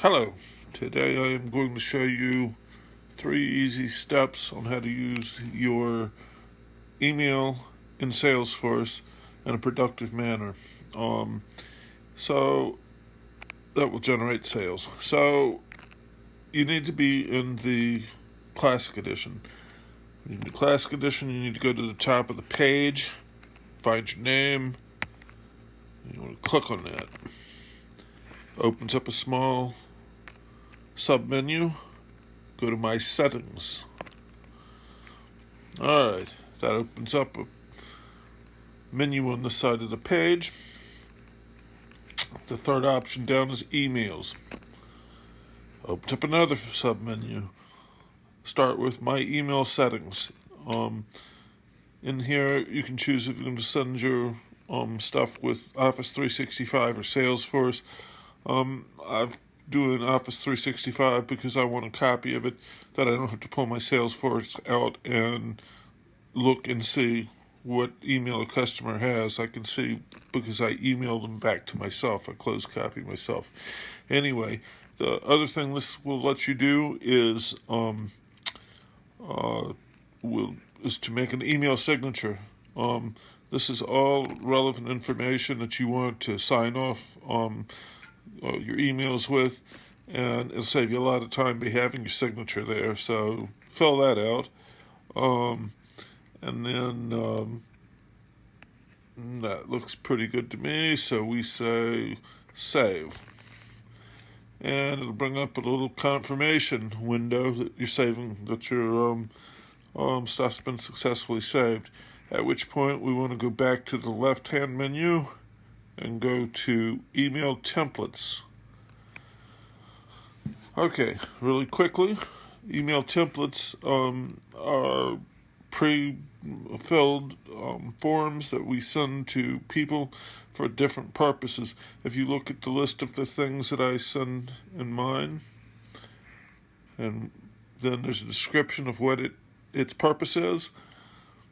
Hello, today I am going to show you 3 easy steps on how to use your email in Salesforce in a productive manner. So that will generate sales. So you need to be in the Classic Edition. In the Classic Edition, you need to go to the top of the page, find your name, and you want to click on that. Opens up a small sub-menu. Go to My Settings. Alright, that opens up a menu on the side of the page. The third option down is Emails. Opens up another sub-menu. Start with My Email Settings. In here, you can choose if you're going to send your stuff with Office 365 or Salesforce. I've doing Office 365 because I want a copy of it that I don't have to pull my Salesforce out and look and see what email a customer has. I can see because I email them back to myself. I close copy myself. Anyway, the other thing this will let you do is to make an email signature. This is all relevant information that you want to sign off your emails with, and it'll save you a lot of time by having your signature there. So fill that out, and then that looks pretty good to me. So we say save, and it'll bring up a little confirmation window that you're saving, that your stuff's been successfully saved. At which point we want to go back to the left-hand menu and go to Email Templates. Okay, really quickly, email templates are pre-filled forms that we send to people for different purposes. If you look at the list of the things that I send in mine, and then there's a description of what its purpose is,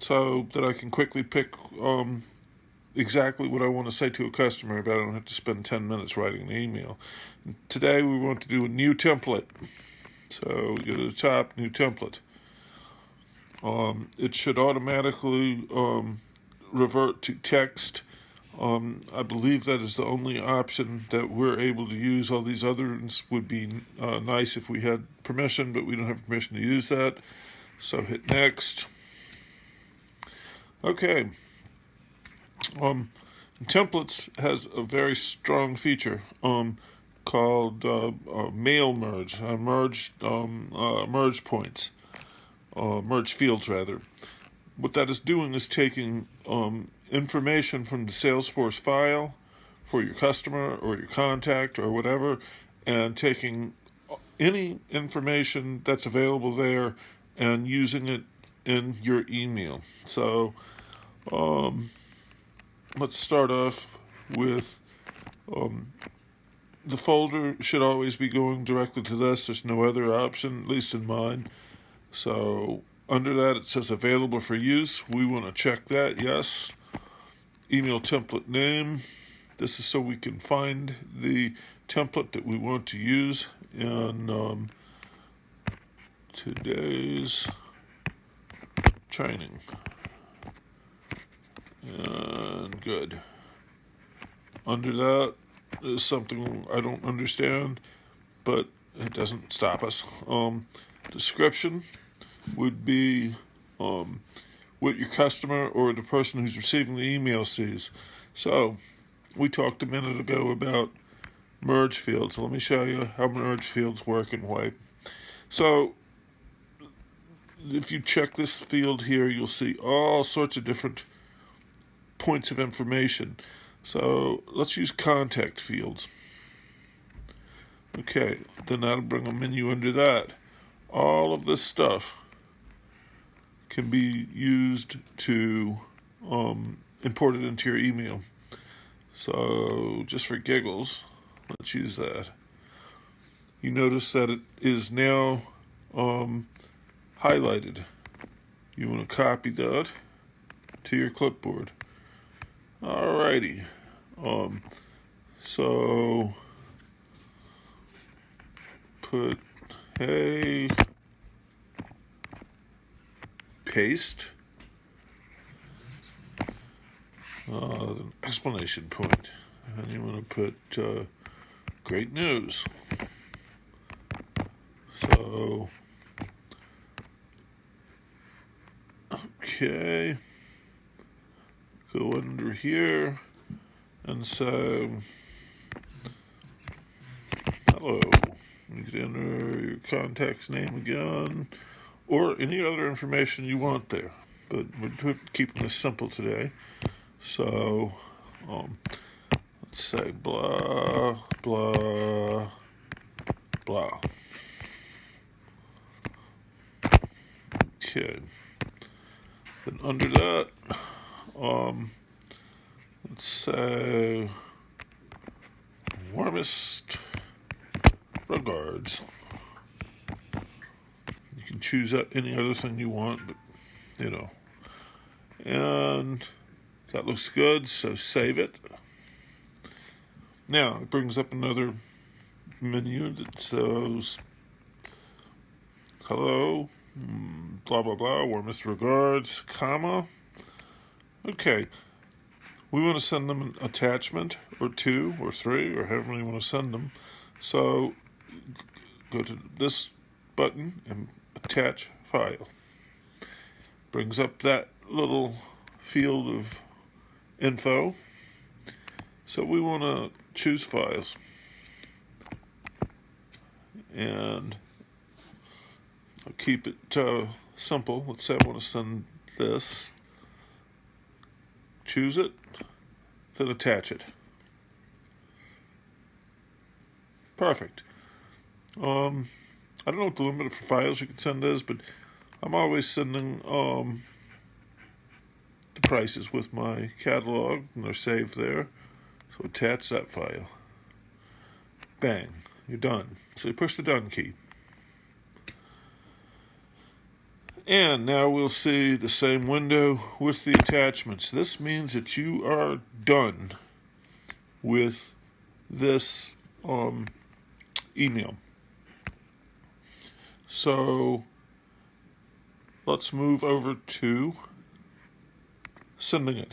so that I can quickly pick exactly what I want to say to a customer, but I don't have to spend 10 minutes writing an email. Today we want to do a new template. So we go to the top, new template. It should automatically revert to text. I believe that is the only option that we're able to use. All these others would be nice if we had permission, but we don't have permission to use that. So hit next. Okay. Templates has a very strong feature called mail merge, merge points, merge fields rather. What that is doing is taking information from the Salesforce file for your customer or your contact or whatever, and taking any information that's available there and using it in your email. So let's start off with the folder should always be going directly to this. There's no other option, at least in mine. So under that it says available for use. We want to check that, yes. Email template name. This is so we can find the template that we want to use in today's training. And good. Under that is something I don't understand, but it doesn't stop us. Description would be what your customer or the person who's receiving the email sees. So we talked a minute ago about merge fields. Let me show you how merge fields work and why. So if you check this field here, you'll see all sorts of different points of information. So let's use contact fields. Okay, then that'll bring a menu under that. All of this stuff can be used to import it into your email. So just for giggles, let's use that. You notice that it is now highlighted. You want to copy that to your clipboard. Alrighty. So put, hey, paste, the exclamation point. And you want to put great news. So, okay, go under here and say, hello. You can enter your contact's name again, or any other information you want there. But we're keeping this simple today. So, let's say blah, blah, blah. Okay. Then under that, let's say warmest regards. You can choose any other thing you want, but and that looks good, so save it. Now it brings up another menu that says hello, blah blah blah, warmest regards, comma. Okay, we want to send them an attachment or 2 or 3 or however you want to send them. So go to this button and attach file. Brings up that little field of info. So we want to choose files. And I'll keep it simple. Let's say I want to send this. Choose it, then attach it. Perfect. I don't know what the limit for files you can send is, but I'm always sending the prices with my catalog, and they're saved there. So attach that file. Bang, you're done. So you push the done key. And now we'll see the same window with the attachments. This means that you are done with this email. So let's move over to sending it.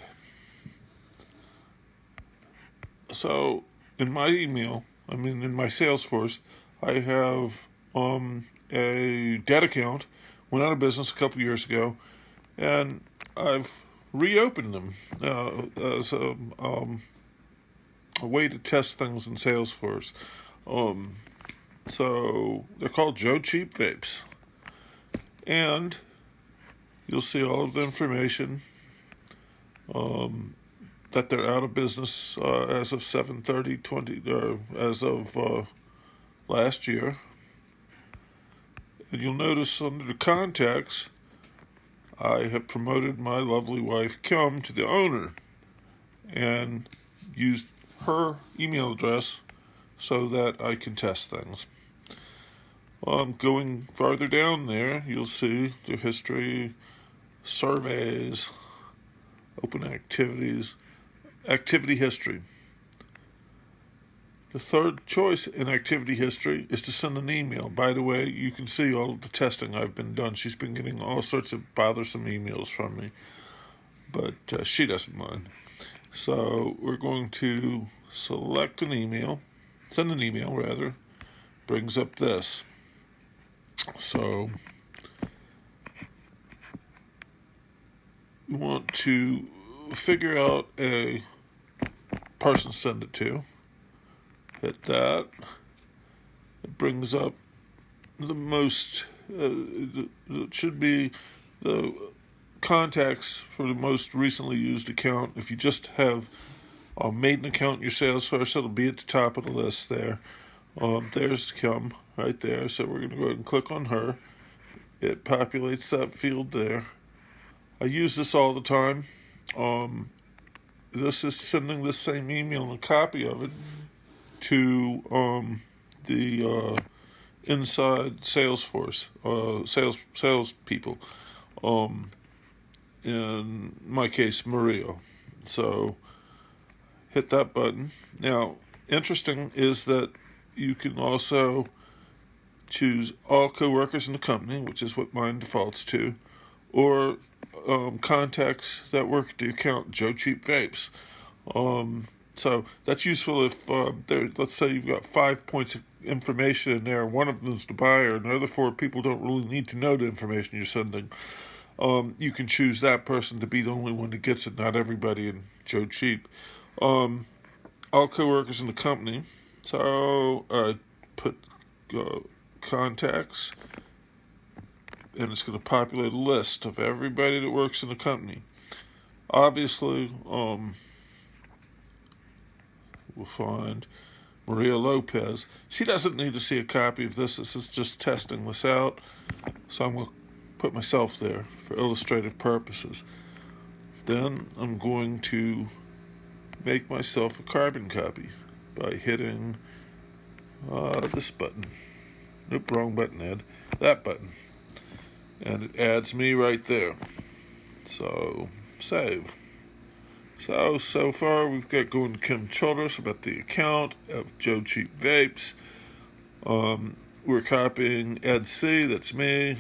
So in my email, in my Salesforce, I have a debt account. Went out of business a couple years ago, and I've reopened them as a way to test things in Salesforce. So they're called Joe Cheap Vapes, and you'll see all of the information that they're out of business as of 7/30/20, or as of last year. And you'll notice under the contacts, I have promoted my lovely wife, Kim, to the owner and used her email address so that I can test things. Going farther down there, you'll see the history, surveys, open activities, activity history. The third choice in activity history is to send an email. By the way, you can see all of the testing I've been done. She's been getting all sorts of bothersome emails from me, but she doesn't mind. So we're going to select an email, send an email rather, brings up this. So we want to figure out a person to send it to. Hit that. It brings up the most, it should be the contacts for the most recently used account. If you just have made an account in your Salesforce, it'll be at the top of the list there. There's Kim right there. So we're going to go ahead and click on her. It populates that field there. I use this all the time. This is sending the same email and a copy of it to the inside Salesforce, sales people. In my case, Maria. So hit that button. Now, interesting is that you can also choose all coworkers in the company, which is what mine defaults to, or contacts that work at the account Joe Cheap Vapes. So that's useful if let's say you've got 5 points of information in there. One of them is the buyer, and the other 4 people don't really need to know the information you're sending. You can choose that person to be the only one that gets it, not everybody in Joe Cheap. All coworkers in the company. So put contacts, and it's going to populate a list of everybody that works in the company. Obviously, we'll find Maria Lopez. She doesn't need to see a copy of this. This is just testing this out. So I'm going to put myself there for illustrative purposes. Then I'm going to make myself a carbon copy by hitting this button. Nope, wrong button, Ed. That button. And it adds me right there. So, save. So far we've got going to Kim Childress about the account of Joe Cheap Vapes. We're copying Ed C, that's me.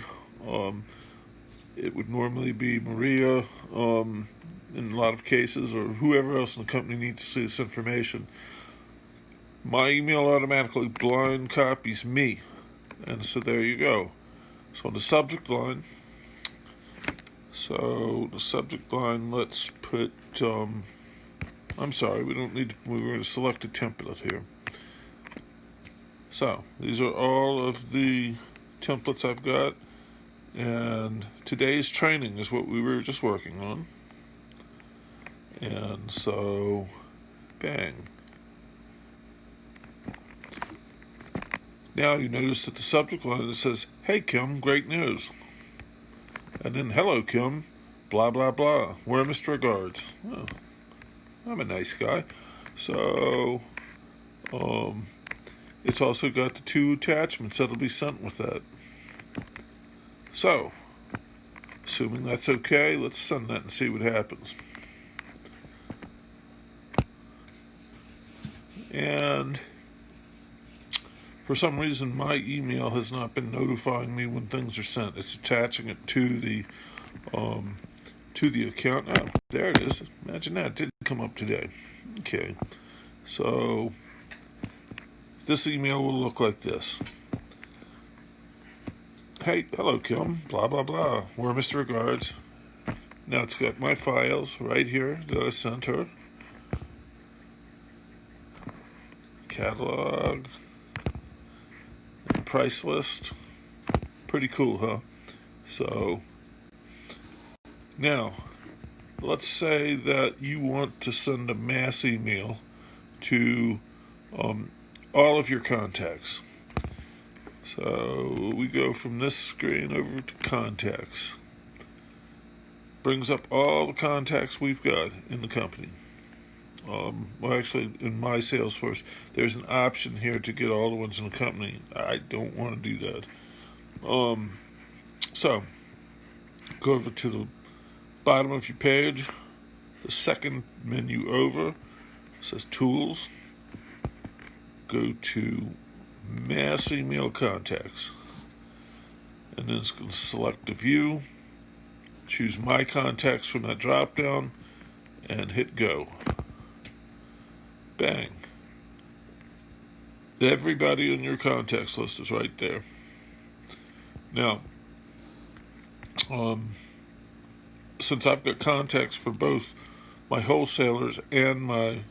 It would normally be Maria in a lot of cases, or whoever else in the company needs to see this information. My email automatically blind copies me. And so there you go. So on the subject line, let's put, I'm sorry, we're going to select a template here. So these are all of the templates I've got, and today's training is what we were just working on. And so, bang. Now you notice that the subject line, it says, "Hey Kim, great news." And then, "Hello Kim, blah blah blah, warmest regards." Oh, I'm a nice guy. So, it's also got the 2 attachments that'll be sent with that. So, assuming that's okay, let's send that and see what happens. And for some reason, my email has not been notifying me when things are sent. It's attaching it to the account. Oh, there it is. Imagine that. It didn't come up today. Okay. So this email will look like this. "Hey, hello Kim, blah blah blah, warmest regards." Now it's got my files right here that I sent her. Catalog. Price list. Pretty cool, huh? So now let's say that you want to send a mass email to all of your contacts. So we go from this screen over to contacts. Brings up all the contacts we've got in the company. Well, actually, in my Salesforce, there's an option here to get all the ones in the company. I don't want to do that. So, go over to the bottom of your page. The second menu over says Tools. Go to Mass Email Contacts. And then it's going to select a view. Choose My Contacts from that drop down. And hit Go. Bang. Everybody on your contacts list is right there. Now, since I've got contacts for both my wholesalers and my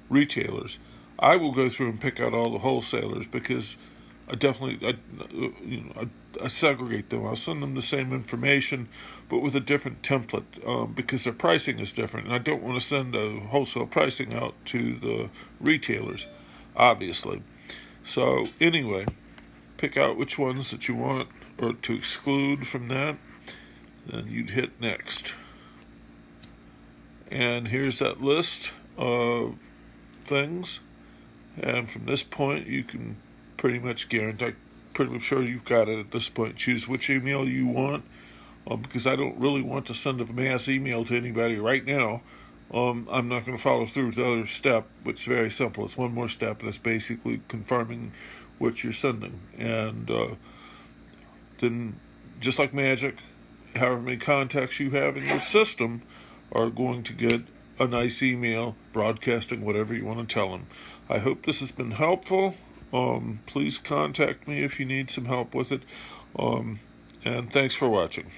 retailers, I will go through and pick out all the wholesalers because I segregate them. I'll send them the same information, but with a different template because their pricing is different. And I don't want to send a wholesale pricing out to the retailers, obviously. So anyway, pick out which ones that you want or to exclude from that. Then you'd hit Next. And here's that list of things. And from this point, you can pretty much sure you've got it at this point. Choose which email you want, because I don't really want to send a mass email to anybody right now. I'm not going to follow through with the other step, which is very simple. It's one more step, and it's basically confirming what you're sending. And then, just like magic, however many contacts you have in your system are going to get a nice email broadcasting whatever you want to tell them. I hope this has been helpful. Please contact me if you need some help with it. And thanks for watching.